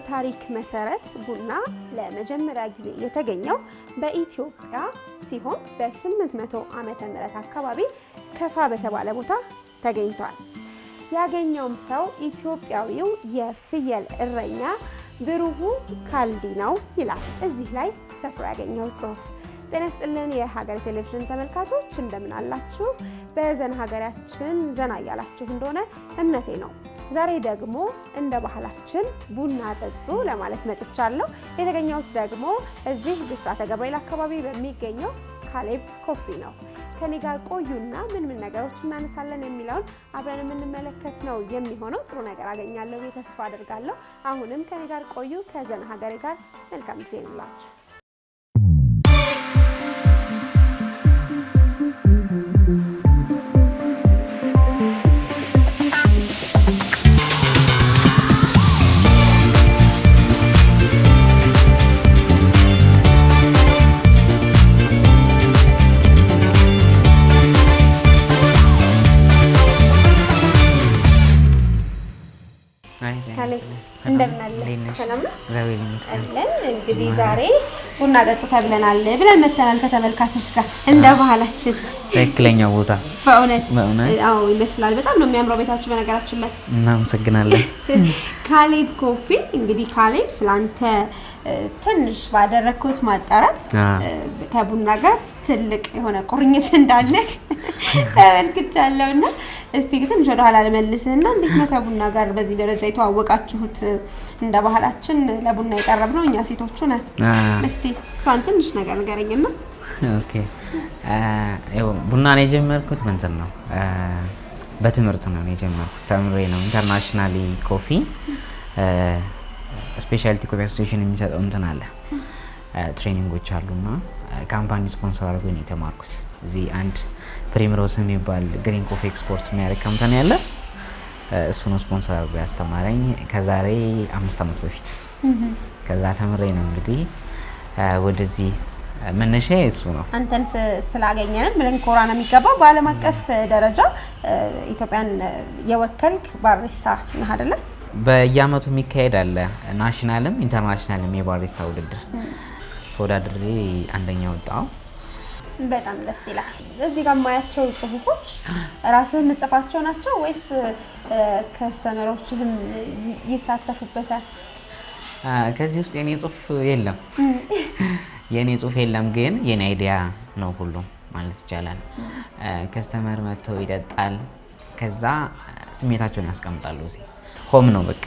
ታሪክ መሰረት ቡና ለመጀመሪያ ጊዜ የተገኘው በኢትዮጵያ ሲሆን በ800 ዓመተ ምህረት አካባቢ ከፋ በተባለ ቦታ ተገኝቷል። ያገኘውም ሰው ኢትዮጵያዊው የፍየል እረኛ ብሩሁ ካልዲ ነው ይላል እዚህ ላይ ሰፍሮ ያገኘው ጽሑፍ። ጤና ይስጥልን የሀገሬ ቴሌቪዥን ተመልካቾች እንደምን አላችሁ? በዘና ሀገራችን ዘና እያላችሁ እንደሆነ እምነቴ ነው። ዛሬ ደግሞ እንደ ባህላችን ቡና ጠጡ ለማለት መጥቻለሁ። የተገኘሁት ደግሞ እዚህ ብስራተ ገብርኤል አካባቢ በሚገኘው ካሌብ ኮፊ ነው። ከኔ ጋር ቆዩና ምን ነገሮች እናነሳለን የሚለውን አብረን የምንመለከት ነው የሚሆነው። ጥሩ ነገር አገኛለሁ ብዬ ተስፋ አደርጋለሁ። አሁንም ከኔ ጋር ቆዩ። ከዘና ሀገሬ ጋር መልካም ጊዜ ይሁንላችሁ። እንግዲህ ዛሬ ቡና ጠጡ ተብለናል ብለን መተናል ከተመልካቾች ጋር እንደ ባህላችን። ትክክለኛው ቦታ በእውነት አዎ ይመስላል። በጣም ነው የሚያምረው ቤታችሁ በነገራችን ላይ። እናመሰግናለን። ካሌብ ኮፊ እንግዲህ ካሌብ ስላንተ ትንሽ ባደረኩት ማጣራት ከቡና ጋር ትልቅ የሆነ ቁርኝት እንዳለህ ተመልክቻለሁና እስቲ ትንሽ ወደ ኋላ ልመልስህና እንዴት ነው ከቡና ጋር በዚህ ደረጃ የተዋወቃችሁት? እንደ ባህላችን ለቡና የቀረብነው እኛ ሴቶቹ ነን። እስቲ እሷን ትንሽ ነገር ንገረኝና። ኦኬ ቡናን የጀመርኩት ምንድን ነው በትምህርት ነው የጀመርኩት። ተምሬ ነው ኢንተርናሽናል ኮፊ ስፔሻሊቲ ኮፊ አሶሲዬሽን የሚሰጠው እንትን አለ ትሬኒንጎች አሉና ካምፓኒ ስፖንሰር አድርጎ ነው የተማርኩት። እዚህ አንድ ፕሪምሮስ የሚባል ግሪን ኮፊ ኤክስፖርት የሚያደርግ ካምፓኒ አለ። እሱ ነው ስፖንሰር አድርጎ ያስተማረኝ ከዛሬ 5 ዓመት በፊት። ከዛ ተምሬ ነው እንግዲህ ወደዚህ መነሻ እሱ ነው። አንተን ስላገኘን ብለን ኮራ ነው የሚገባው። በዓለም አቀፍ ደረጃ ኢትዮጵያን የወከልክ ባሪስታ ነህ አይደለ? በየአመቱ የሚካሄድ አለ ናሽናልም ኢንተርናሽናልም የባሪስታ ውድድር ተወዳድሬ አንደኛ ወጣው። በጣም ደስ ይላል። እዚህ ጋር ማያቸው ጽሁፎች ራስህ ምጽፋቸው ናቸው ወይስ ከስተመሮችህም ይሳተፉበታል? ከዚህ ውስጥ የኔ ጽሁፍ የለም። የኔ ጽሁፍ የለም፣ ግን የኔ አይዲያ ነው ሁሉ ማለት ይቻላል። ከስተመር መጥቶ ይጠጣል፣ ከዛ ስሜታቸውን ያስቀምጣሉ። እዚህ ሆም ነው በቃ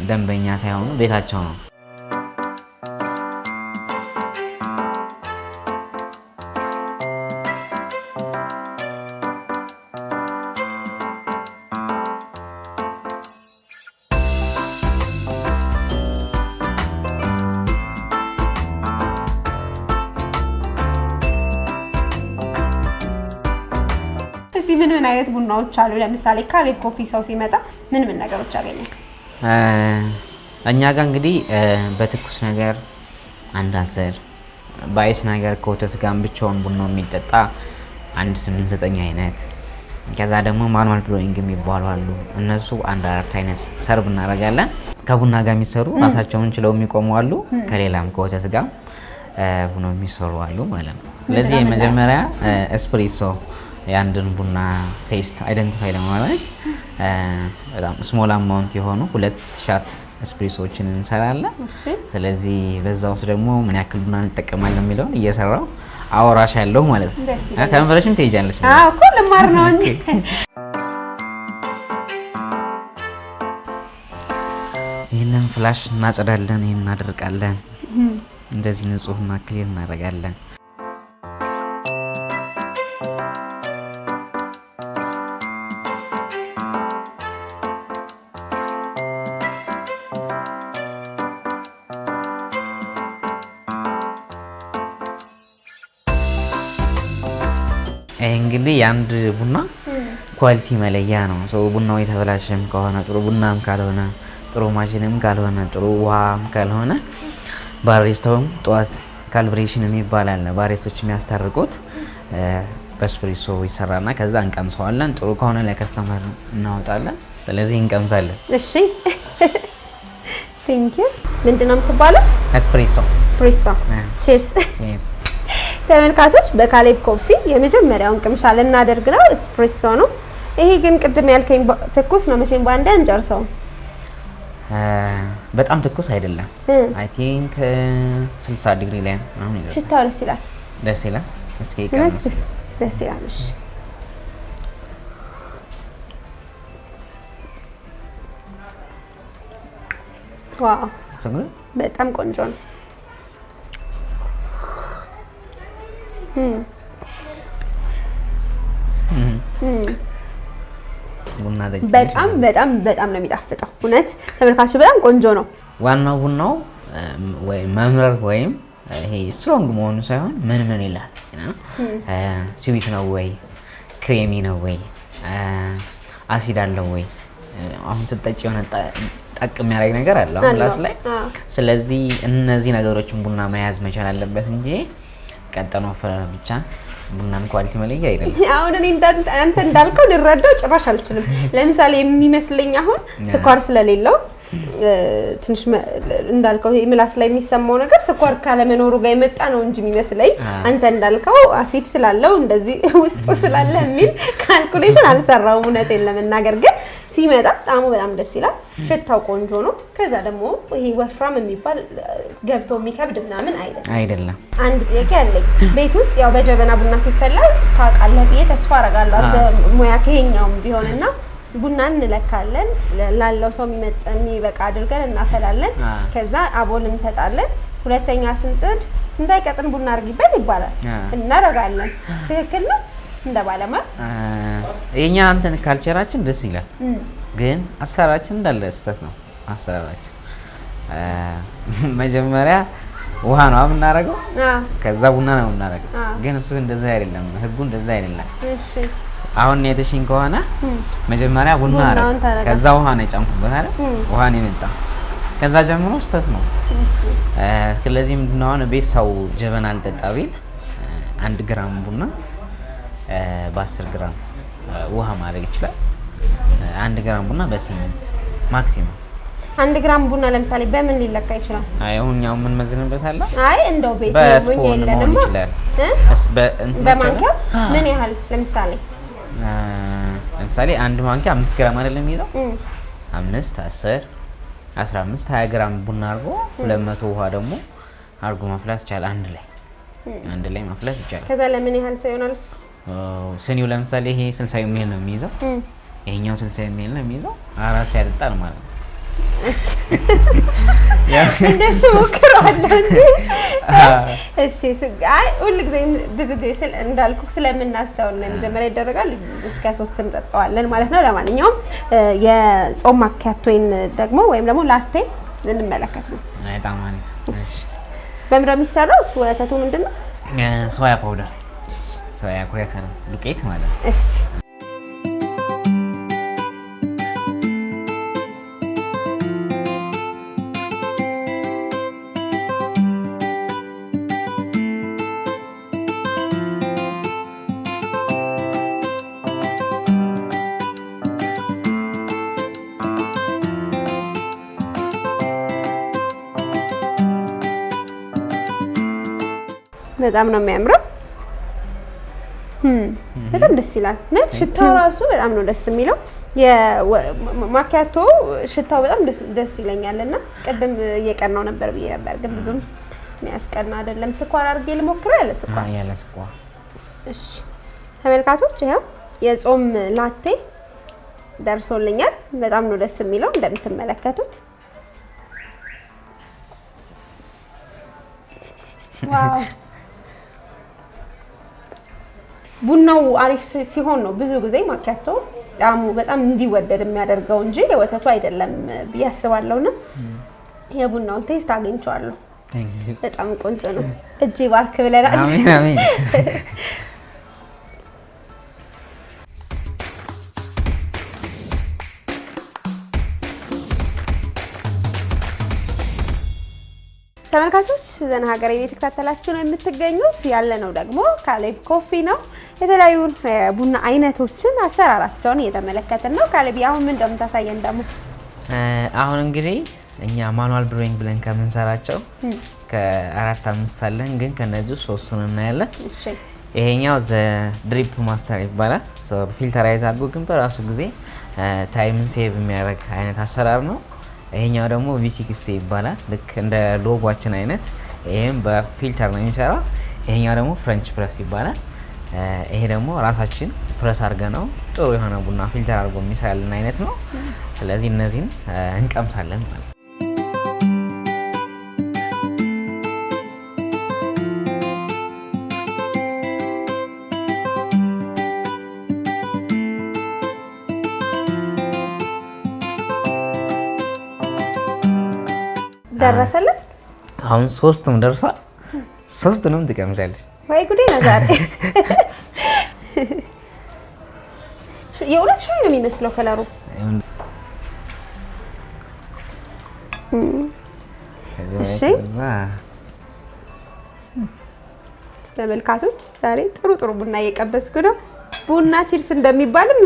ደንበኛ ሳይሆኑ ቤታቸው ነው። ምን አይነት ቡናዎች አሉ? ለምሳሌ ካሌብ ኮፊ ሰው ሲመጣ ምን ነገሮች ያገኛል? እኛ ጋር እንግዲህ በትኩስ ነገር አንድ 10 በአይስ ነገር ከወተት ጋር ብቻውን ቡናው የሚጠጣ 1-8-9 አይነት። ከዛ ደግሞ ማኑዋል ብሎዊንግ የሚባሉ አሉ። እነሱ 1-4 አይነት ሰርቭ እናደርጋለን። ከቡና ጋር የሚሰሩ ራሳቸውን ችለው የሚቆሙ አሉ። ከሌላም ከወተት ጋር ቡናው የሚሰሩ አሉ ማለት ነው። ስለዚህ የመጀመሪያ ኤስፕሬሶ የአንድን ቡና ቴስት አይደንቲፋይ ለማድረግ በጣም ስሞል አማውንት የሆኑ 2 ሻት ኤስፕሬሶችን እንሰራለን። ስለዚህ በዛ ውስጥ ደግሞ ምን ያክል ቡና እንጠቀማለን የሚለውን እየሰራው አወራሽ ያለው ማለት ነው። ተምረሽም ትሄጃለሽ? አዎ እኮ ልማር ነው እንጂ። ይሄንን ፍላሽ እናጸዳለን፣ ይሄን እናደርቃለን፣ እንደዚህ ንጹህና ክሊር እናደርጋለን። እንግዲህ የአንድ ቡና ኳሊቲ መለያ ነው። ቡናው የተበላሸም ከሆነ ጥሩ ቡናም ካልሆነ ጥሩ ማሽንም ካልሆነ ጥሩ ውሃም ካልሆነ ባሪስታውም ጧት ካልብሬሽን የሚባል አለ ባሪስቶች የሚያስታርቁት በስፕሬሶ ይሰራና ከዛ እንቀምሰዋለን። ጥሩ ከሆነ ለከስተመር እናወጣለን። ስለዚህ እንቀምሳለን። እሺ ቴንክ ዩ። ምንድን ነው የምትባለው? ኤስፕሬሶ። ቺርስ። ተመልካቾች በካሌብ ኮፊ የመጀመሪያውን ቅምሻ ልናደርግ ነው። ኤስፕሬሶ ነው ይሄ። ግን ቅድም ያልከኝ ትኩስ ነው። መቼም በአንዴ አንጨርሰውም። በጣም ትኩስ አይደለም። አይ ቲንክ 60 ዲግሪ ላይ አሁን ይዘው። ሽታው ደስ ይላል። ደስ ይላል። እስኪ ቀምስ። ደስ ይላል። እሺ ዋው በጣም ቆንጆ ነው። በጣም በጣም በጣም ነው የሚጣፍጠው። እውነት ተመልካቹ በጣም ቆንጆ ነው። ዋናው ቡናው ወይ መምረር ወይም ይሄ ስትሮንግ መሆኑ ሳይሆን ምን ይላል ስዊት ነው ወይ ክሬሚ ነው ወይ አሲድ አለው ወይ አሁን ስትጠጪ የሆነ ጠቅ የሚያደርግ ነገር አለ አሁን ላስ ላይ። ስለዚህ እነዚህ ነገሮችን ቡና መያዝ መቻል አለበት እንጂ ቀጠኖ ብቻ ቡናን ኳሊቲ መለያ አይደለም። አሁን እኔ አንተ እንዳልከው ልረዳው ጭራሽ አልችልም። ለምሳሌ የሚመስለኝ አሁን ስኳር ስለሌለው ትንሽ እንዳልከው ምላስ ላይ የሚሰማው ነገር ስኳር ካለመኖሩ ጋር የመጣ ነው እንጂ የሚመስለኝ አንተ እንዳልከው አሲድ ስላለው እንደዚህ ውስጥ ስላለ የሚል ካልኩሌሽን አልሰራውም። እውነቴን ለመናገር ግን ሲመጣ ጣዕሙ በጣም ደስ ይላል። ሽታው ቆንጆ ነው። ከዛ ደግሞ ይሄ ወፍራም የሚባል ገብቶ የሚከብድ ምናምን አይደለም። አንድ ጥያቄ አለኝ። ቤት ውስጥ ያው በጀበና ቡና ሲፈላ ታውቃለህ ብዬ ተስፋ አደርጋለሁ። ሙያ ከኛውም ቢሆንና ቡና እንለካለን። ላለው ሰው የሚበቃ አድርገን እናፈላለን። ከዛ አቦል እንሰጣለን። ሁለተኛ ስንጥድ እንዳይቀጥን ቡና አድርጊበት ይባላል። እናደርጋለን። ትክክል ነው? እንደ ባለሙያ የኛ እንትን ካልቸራችን ደስ ይላል፣ ግን አሰራራችን እንዳለ ስህተት ነው። አሰራራችን መጀመሪያ ውሃ ነው የምናደርገው፣ ከዛ ቡና ነው የምናደርገው። ግን እሱ እንደዛ አይደለም፣ ህጉ እንደዛ አይደለም። እሺ አሁን የተሽን ከሆነ መጀመሪያ ቡና አደረግ፣ ከዛ ውሃ ነው የጨምኩበት አይደል? ውሃ ነው የመጣ፣ ከዛ ጀምሮ ስህተት ነው። ስለዚህ ምንድነው አሁን ቤት ሰው ጀበና አልጠጣ ቢል 1 ግራም ቡና በ10 ግራም ውሃ ማድረግ ይችላል። 1 ግራም ቡና በ8 ማክሲመም። 1 ግራም ቡና ለምሳሌ በምን ሊለካ ይችላል? አይ አሁን ያው ምን መዝነበት አለ? አይ እንደው ቤት ምን የለንም ይችላል። በማንኪያ ምን ያህል ለምሳሌ ለምሳሌ 1 ማንኪያ 5 ግራም አይደለም የሚይዘው? 5 10 15 20 ግራም ቡና አድርጎ 200 ውሃ ደግሞ አድርጎ ማፍላት ይቻላል። አንድ ላይ ማፍላት ይቻላል። ከዛ ለምን ያህል ሰው ይሆናል እሱ? ስኒው ለምሳሌ ይሄ 60 ሚሊ ነው የሚይዘው፣ ይሄኛው 60 ሚሊ ነው የሚይዘው። 4 ያጠጣል ማለት ነው። እሺ እንደሱ ሞክረዋለሁ እንጂ እሺ። አይ ሁሉ ጊዜ ብዙ ጊዜ እንዳልኩ ስለምናስተውል ነው መጀመሪያ ይደረጋል፣ እስከ 3 እንጠጣዋለን ማለት ነው። ለማንኛውም የጾም ማኪያቶን ወይም ደግሞ ላቴ እንመለከት ነው። በጣም ማለት እሺ። በምንድን ነው የሚሰራው? እሱ ወተቱ ምንድን ነው? ሶያ ፓውደር፣ ሶያ ኩሬታ ዱቄት ማለት ነው። እሺ በጣም ነው የሚያምረው። በጣም ደስ ይላል። ነት ሽታው ራሱ በጣም ነው ደስ የሚለው። የማኪያቶ ሽታው በጣም ደስ ይለኛልና ቅድም እየቀናው ነበር ብዬ ነበር፣ ግን ብዙም የሚያስቀና አይደለም። ስኳር አድርጌ ልሞክረው ያለ ስኳር። እሺ ተመልካቾች ይሄው የጾም ላቴ ደርሶልኛል። በጣም ነው ደስ የሚለው እንደምትመለከቱት። ዋው ቡናው አሪፍ ሲሆን ነው ብዙ ጊዜ ማኪያቶ ጣዕሙ በጣም እንዲወደድ የሚያደርገው እንጂ የወተቱ አይደለም ብዬ አስባለሁና የቡናውን ቴስት አግኝቼዋለሁ። በጣም ቆንጆ ነው። እጅ ባርክ ብለናል። አሜን አሜን። ተመልካቾች ዘና ሀገሬ እየተከታተላችሁ ነው የምትገኙት። ያለነው ደግሞ ካሌብ ኮፊ ነው። የተለያዩ ቡና አይነቶችን አሰራራቸውን እየተመለከትን ነው። ካሌብ አሁን ምን እንደምታሳየን ደግሞ? አሁን እንግዲህ እኛ ማኑዋል ብሮዊንግ ብለን ከምንሰራቸው ከ4 5 አለን፣ ግን ከነዚህ 3ቱን እናያለን። እሺ ይሄኛው ዘ ድሪፕ ማስተር ይባላል። ፊልተራይዝ አድርጎ ግን በራሱ ጊዜ ታይምን ሴቭ የሚያደርግ አይነት አሰራር ነው። ይሄኛው ደግሞ V60 ይባላል። ልክ እንደ ሎጓችን አይነት ይሄም በፊልተር ነው የሚሰራው። ይሄኛው ደግሞ ፍሬንች ፕረስ ይባላል። ይሄ ደግሞ ራሳችን ፕረስ አድርገ ነው ጥሩ የሆነ ቡና ፊልተር አድርጎ የሚሰራልን አይነት ነው። ስለዚህ እነዚህን እንቀምሳለን ማለት ነው። ደረሰልን። አሁን 3ቱም ደርሷል። 3ቱንም ትቀምሻለሽ። ወይ ጉዴ ነው ዛሬ። የሁለት ሻይ ነው የሚመስለው ከለሩ። እሺ ተመልካቾች ዛሬ ጥሩ ጥሩ ቡና እየቀበስኩ ነው። ቡና ቺርስ እንደሚባልም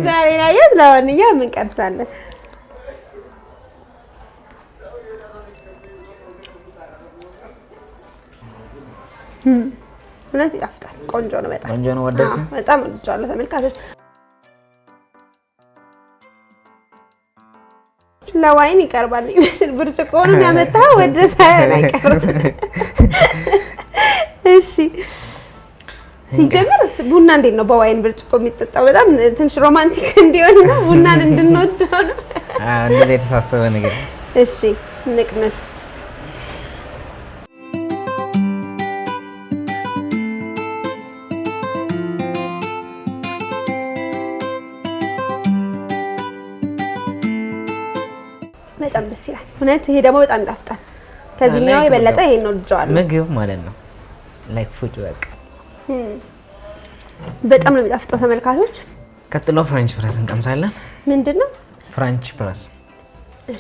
ዛሬ ያየት ለማንኛውም እንቀምሳለን። እውነት ይጣፍጣል። ቆንጆ ነው። በጣም ቆንጆ ነው። ወደድሽ? በጣም ወድጃለሁ ተመልካቾች። ለዋይን ይቀርባል ይመስል ብርጭቆውን ያመጣው ወደ ሳይሆን አይቀርም። እሺ ሲጀምር ቡና እንዴት ነው በዋይን ብርጭቆ የሚጠጣው? በጣም ትንሽ ሮማንቲክ እንዲሆንና ቡናን እንድንወደው ነው። እንደዚህ የተሳሰበ ነገር። እሺ ንቅመስ። በጣም ደስ ይላል እውነት። ይሄ ደግሞ በጣም ይጣፍጣል። ከዚህኛው የበለጠ ይሄን ነው ልጅዋለሁ። ምግብ ማለት ነው ላይክ ፉድ በቃ በጣም ነው የሚጣፍጠው ተመልካቾች። ቀጥሎ ፍሬንች ፕረስ እንቀምሳለን። ምንድነው ፍሬንች ፕረስ?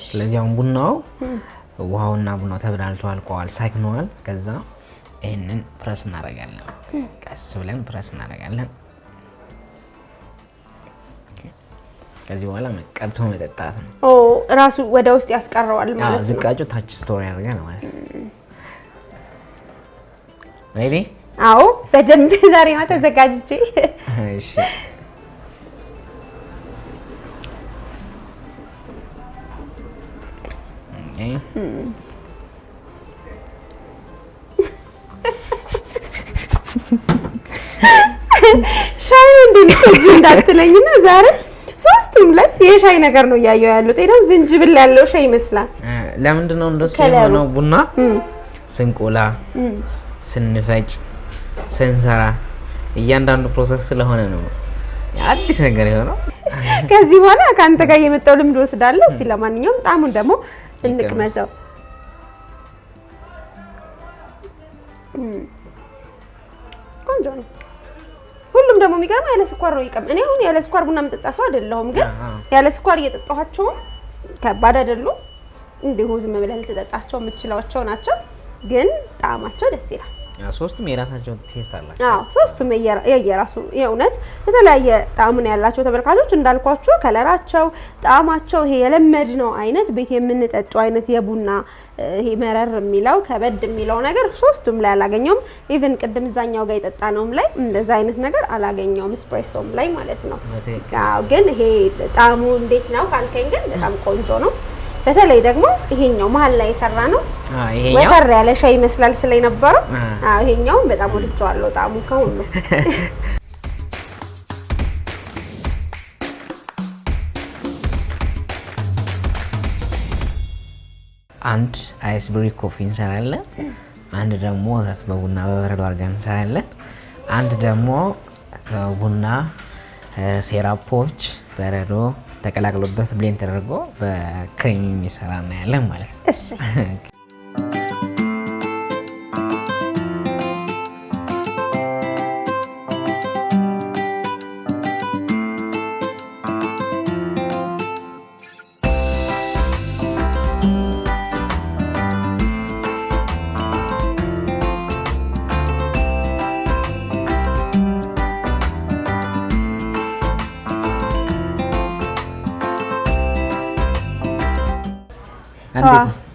ስለዚህ አሁን ቡናው ውሃውና ቡናው ተብላልቶ አልቀዋል፣ ሳይክነዋል። ከዛ ይሄንን ፕረስ እናደርጋለን። ቀስ ብለን ፕረስ እናደርጋለን። ከዚህ በኋላ ቀብቶ መጠጣት ነው። ራሱ ወደ ውስጥ ያስቀረዋል ማለት ነው። ዝቃጩ ታች ስቶሪ ያደርጋል ማለት ነው። ሬዲ? አዎ በደንብ ዛሬ ማታ ተዘጋጅቼ። እሺ ሻይ እንደዚህ እንዳትለኝና ዛሬ 3ቱም ላይ የሻይ ነገር ነው እያየሁ ያሉት። ይሄው ዝንጅብል ያለው ሻይ ይመስላል። ለምንድን ነው እንደሱ የሆነው? ቡና ስንቆላ፣ ስንፈጭ፣ ስንሰራ እያንዳንዱ ፕሮሰስ ስለሆነ ነው አዲስ ነገር የሆነው። ከዚህ በኋላ ካንተ ጋር የመጣው ልምድ ወስዳለሁ። እስቲ ለማንኛውም ጣሙን ደግሞ እንቅመሰው። ቆንጆ ነው። ሁሉም ደግሞ የሚገርመው ያለ ስኳር ነው ይቀም። እኔ አሁን ያለ ስኳር ቡና የምጠጣ ሰው አይደለሁም፣ ግን ያለ ስኳር እየጠጣኋቸው ከባድ አይደሉም። እንዲሁ ዝም ብለህ ልትጠጣቸው የምትችላቸው ናቸው፣ ግን ጣዕማቸው ደስ ይላል። 3ቱም የራሳቸው ቴስት አላቸው። አዎ 3ቱም የየራሱ የእውነት የተለያየ ጣዕም ነው ያላቸው ተመልካቾች። እንዳልኳችሁ ከለራቸው፣ ጣዕማቸው ይሄ የለመድነው አይነት ቤት የምንጠጣው አይነት የቡና ይሄ መረር የሚለው ከበድ የሚለው ነገር 3ቱም ላይ አላገኘውም። ኢቭን ቅድም እዛኛው ጋር የጠጣነውም ላይ እንደዛ አይነት ነገር አላገኘውም፣ ስፕሬሶም ላይ ማለት ነው። አዎ ግን ይሄ ጣዕሙ እንዴት ነው ካልከኝ ግን በጣም ቆንጆ ነው። በተለይ ደግሞ ይሄኛው መሀል ላይ የሰራ ነው። ይሄኛው ወፈር ያለ ሻይ ይመስላል ስለነበረው ይሄኛው በጣም ወድጄዋለሁ ጣዕሙ ከሁሉ። አንድ አይስብሪ ኮፊ እንሰራለን። አንድ ደግሞ ወተት በቡና በበረዶ አድርገን እንሰራለን። አንድ ደግሞ ቡና ሴራፖች በረዶ ተቀላቅሎበት ብሌንድ ተደርጎ በክሬም የሚሰራ እናያለን ማለት ነው። እሺ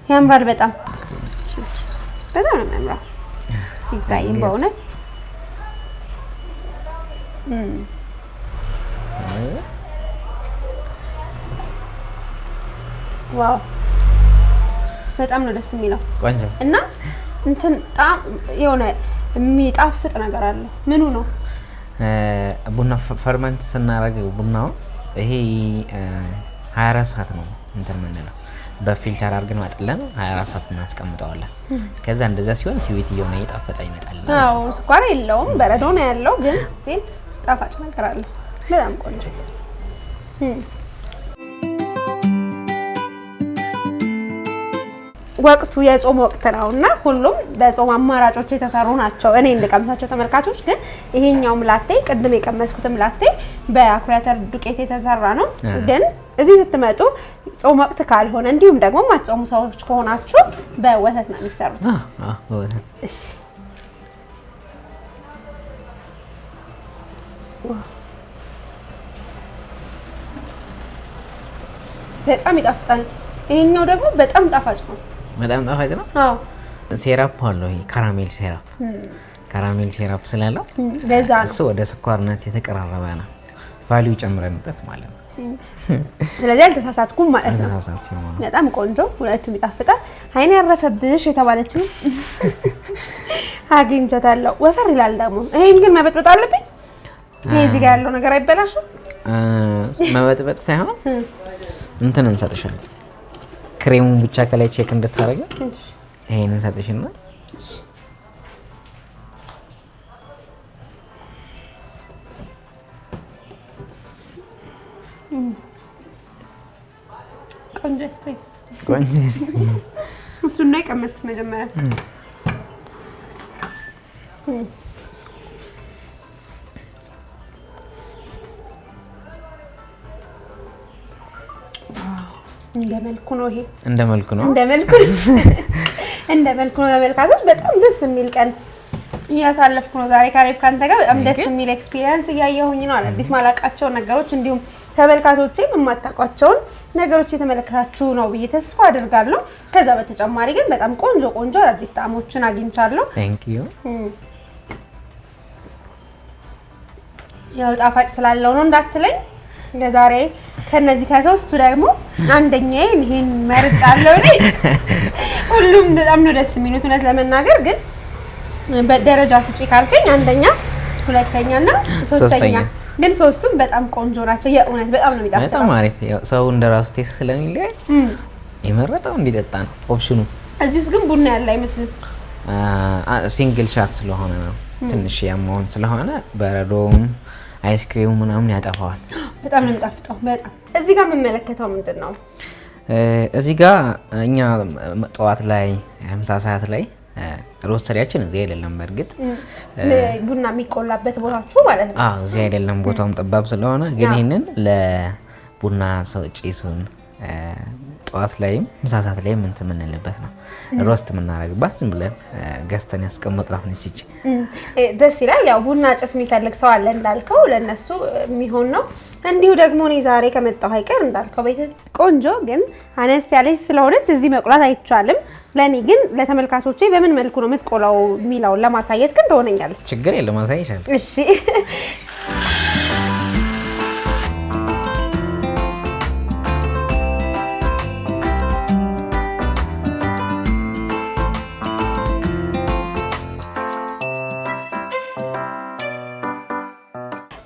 ያምራል። በጣም በጣም ነው የሚያምረው ሲታይም በእውነት ዋው በጣም ነው ደስ የሚለው ቆንጆ እና እንትን ጣም የሆነ የሚጣፍጥ ነገር አለ። ምኑ ነው? ቡና ፈርመንት ስናደርግ ቡናው ይሄ 24 ሰዓት ነው እንትን የምንለው በፊልተር አድርገን ማጥለን 24 ሰዓት እናስቀምጠዋለን። ከዛ እንደዛ ሲሆን ስዊት እየሆነ እየጣፈጠ ይመጣል። አዎ ስኳር የለውም በረዶ ነው ያለው፣ ግን ስቲል ጣፋጭ ነገር አለ። በጣም ቆንጆ። ወቅቱ የጾም ወቅት ነውና ሁሉም በጾም አማራጮች የተሰሩ ናቸው። እኔ እንደቀምሳቸው ተመልካቾች ግን ይሄኛውም ላቴ ቅድም የቀመስኩትም ላቴ በአኩሪ አተር ዱቄት የተሰራ ነው። ግን እዚህ ስትመጡ ጾም ወቅት ካልሆነ እንዲሁም ደግሞ ማጾሙ ሰዎች ከሆናችሁ በወተት ነው የሚሰሩት። በወተት እሺ። በጣም ይጣፍጣል። ይሄኛው ደግሞ በጣም ጣፋጭ ነው። በጣም ጣፋጭ ነው። አዎ ሴራፕ አለው። ይሄ ካራሜል ሴራፕ ካራሜል ሴራፕ ስላለው ለዛ ነው እሱ ወደ ስኳርነት የተቀራረበ ነው። ቫልዩ ጨምረንበት ማለት ነው። ስለዚህ አልተሳሳትኩም ማለት ነው። በጣም ቆንጆ፣ ሁለቱም ይጣፍጣል። አይኔ ያረፈብሽ የተባለችው አግኝቻታለሁ። ወፈር ይላል ደግሞ። ይሄን ግን መበጥበጥ አለብኝ። ይሄ እዚህ ጋር ያለው ነገር አይበላሽም። መበጥበጥ ሳይሆን እንትን እንሰጥሻለን። ክሬሙን ብቻ ከላይ ቼክ እንድታረጋ ይሄን እንሰጥሽና ቆንጆ አይስክሪም እሱን ነው የቀመስኩት መጀመሪያ። እንደመልኩ ነው። ይሄ እንደመልኩ ነው ተመልካቾች። በጣም ደስ የሚል ቀን እያሳለፍኩ ነው ዛሬ ካሌብ ካንተ ጋር። በጣም ደስ የሚል ኤክስፒሪየንስ እያየሁኝ ነው። አዲስ ማላቃቸውን ነገሮች እንዲሁም ተመልካቾቼ የማታውቋቸውን ነገሮች የተመለከታችሁ ነው ብዬ ተስፋ አድርጋለሁ። ከዛ በተጨማሪ ግን በጣም ቆንጆ አዲስ ጣዕሞችን አግኝቻለሁ። ቴንክ ዩ። ያው ጣፋጭ ስላለው ነው እንዳትለኝ። ለዛሬ ከነዚህ ከሶስቱ ደግሞ አንደኛዬን ይሄን መርጫለሁ እኔ። ሁሉም በጣም ነው ደስ የሚሉት እውነት ለመናገር ግን በደረጃ ስጪ ካልከኝ አንደኛ፣ ሁለተኛና ሶስተኛ። ግን ሶስቱም በጣም ቆንጆ ናቸው። የእውነት በጣም ነው የሚጣፍጠው። በጣም አሪፍ። ሰው እንደራሱ ቴስት ስለሚለያይ የመረጠው እንዲጠጣ ነው ኦፕሽኑ። እዚህ ውስጥ ግን ቡና ያለ አይመስልም። ሲንግል ሻት ስለሆነ ነው ትንሽ ያመውን ስለሆነ በረዶም አይስክሪሙ ምናምን ያጠፋዋል። በጣም ነው የሚጣፍጠው። በጣም እዚህ ጋር የምመለከተው ምንድን ነው? እዚህ ጋር እኛ ጠዋት ላይ ምሳ ሰዓት ላይ ሮስተሪያችን እዚህ አይደለም። በእርግጥ ቡና የሚቆላበት ቦታችሁ ማለት ነው። እዚህ አይደለም፣ ቦታውም ጠባብ ስለሆነ ግን ይሄንን ለቡና ሰው ጭሱን ጠዋት ላይም ምሳ ሰዓት ላይ ምን የምንልበት ነው። ሮስት የምናደርግባት ዝም ብለን ገዝተን ያስቀመጥናት ነች። እቺ ደስ ይላል። ያው ቡና ጭስ የሚፈልግ ሰው አለ እንዳልከው፣ ለነሱ የሚሆን ነው። እንዲሁ ደግሞ እኔ ዛሬ ከመጣሁ አይቀር እንዳልከው ቤት ቆንጆ ግን አነስ ያለች ስለሆነች እዚህ መቁላት አይቻልም። ለኔ ግን ለተመልካቾቼ በምን መልኩ ነው የምትቆላው የሚለውን ለማሳየት ግን ትሆነኛለች። ችግር የለም ማሳየሻለሁ። እሺ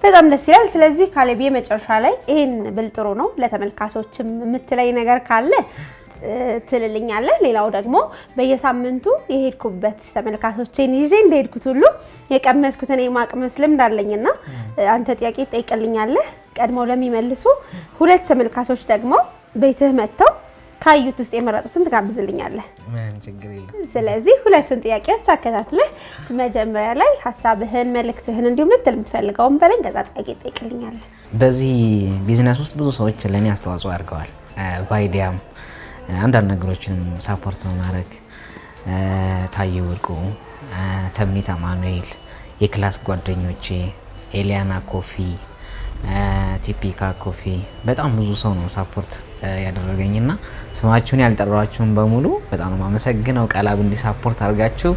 በጣም ደስ ይላል። ስለዚህ ካሌብ መጨረሻ ላይ ይሄን ብል ጥሩ ነው ለተመልካቾችም የምትለይ ነገር ካለ ትልልኛለህ። ሌላው ደግሞ በየሳምንቱ የሄድኩበት ተመልካቾቼን ይዤ እንደሄድኩት ሁሉ የቀመስኩትን የማቅመስ ልምድ አለኝና አንተ ጥያቄ ትጠይቅልኛለህ። ቀድመው ለሚመልሱ ሁለት ተመልካቾች ደግሞ ቤትህ መጥተው ካዩት ውስጥ የመረጡትን ትጋብዝልኛለህ። ምን ችግር የለም። ስለዚህ ሁለቱን ጥያቄዎች አከታትለህ መጀመሪያ ላይ ሀሳብህን፣ መልእክትህን እንዲሁም ልትል የምትፈልገውን በለኝ። ከዛ ጥያቄ ትጠይቅልኛለህ። በዚህ ቢዝነስ ውስጥ ብዙ ሰዎች ለኔ አስተዋጽኦ አድርገዋል። በአይዲያም አንዳንድ ነገሮችንም ሳፖርት በማድረግ ታየ ወርቁ፣ ተምኒት አማኑኤል፣ የክላስ ጓደኞቼ ኤሊያና ኮፊ፣ ቲፒካ ኮፊ በጣም ብዙ ሰው ነው ሳፖርት ያደረገኝና ስማችሁን ያልጠራችሁን በሙሉ በጣም ነው ማመሰግነው። ቀላብ እንዲ ሳፖርት አድርጋችሁ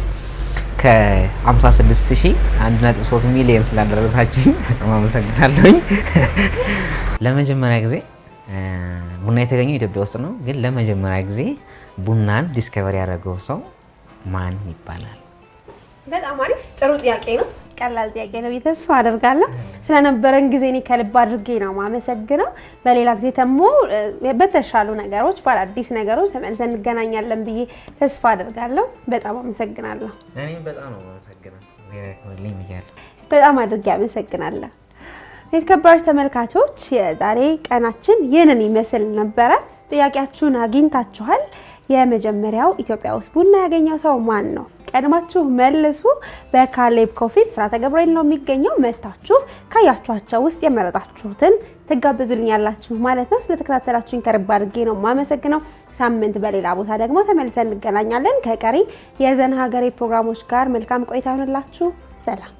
ከ56000 1.3 ሚሊዮን ስላደረሳችሁ በጣም አመሰግናለሁኝ። ለመጀመሪያ ጊዜ ቡና የተገኘው ኢትዮጵያ ውስጥ ነው፣ ግን ለመጀመሪያ ጊዜ ቡናን ዲስከቨር ያደረገው ሰው ማን ይባላል? በጣም አሪፍ ጥሩ ጥያቄ ነው። ቀላል ጥያቄ ነው ተስፋ አደርጋለሁ። ስለነበረን ጊዜ እኔ ከልብ አድርጌ ነው ማመሰግነው። በሌላ ጊዜ ደግሞ በተሻሉ ነገሮች በአዲስ ነገሮች ተመልሰን እንገናኛለን ብዬ ተስፋ አደርጋለሁ። በጣም አመሰግናለሁ። እኔ በጣም ነው ማመሰግነው። ዜና ይሁንልኝ ብያለሁ። በጣም አድርጌ አመሰግናለሁ። የተከበራችሁ ተመልካቾች የዛሬ ቀናችን ይህንን ይመስል ነበረ። ጥያቄያችሁን አግኝታችኋል። የመጀመሪያው ኢትዮጵያ ውስጥ ቡና ያገኘው ሰው ማን ነው? ቀድማችሁ መልሱ። በካሌብ ኮፊ ብስራተ ገብርኤል ነው የሚገኘው። መታችሁ ካያችኋቸው ውስጥ የመረጣችሁትን ትጋብዙልኛላችሁ ማለት ነው። ስለተከታተላችሁኝ ከልብ አድርጌ ነው የማመሰግነው። ሳምንት በሌላ ቦታ ደግሞ ተመልሰን እንገናኛለን። ከቀሪ የዘና ሀገሬ ፕሮግራሞች ጋር መልካም ቆይታ ይሁንላችሁ። ሰላም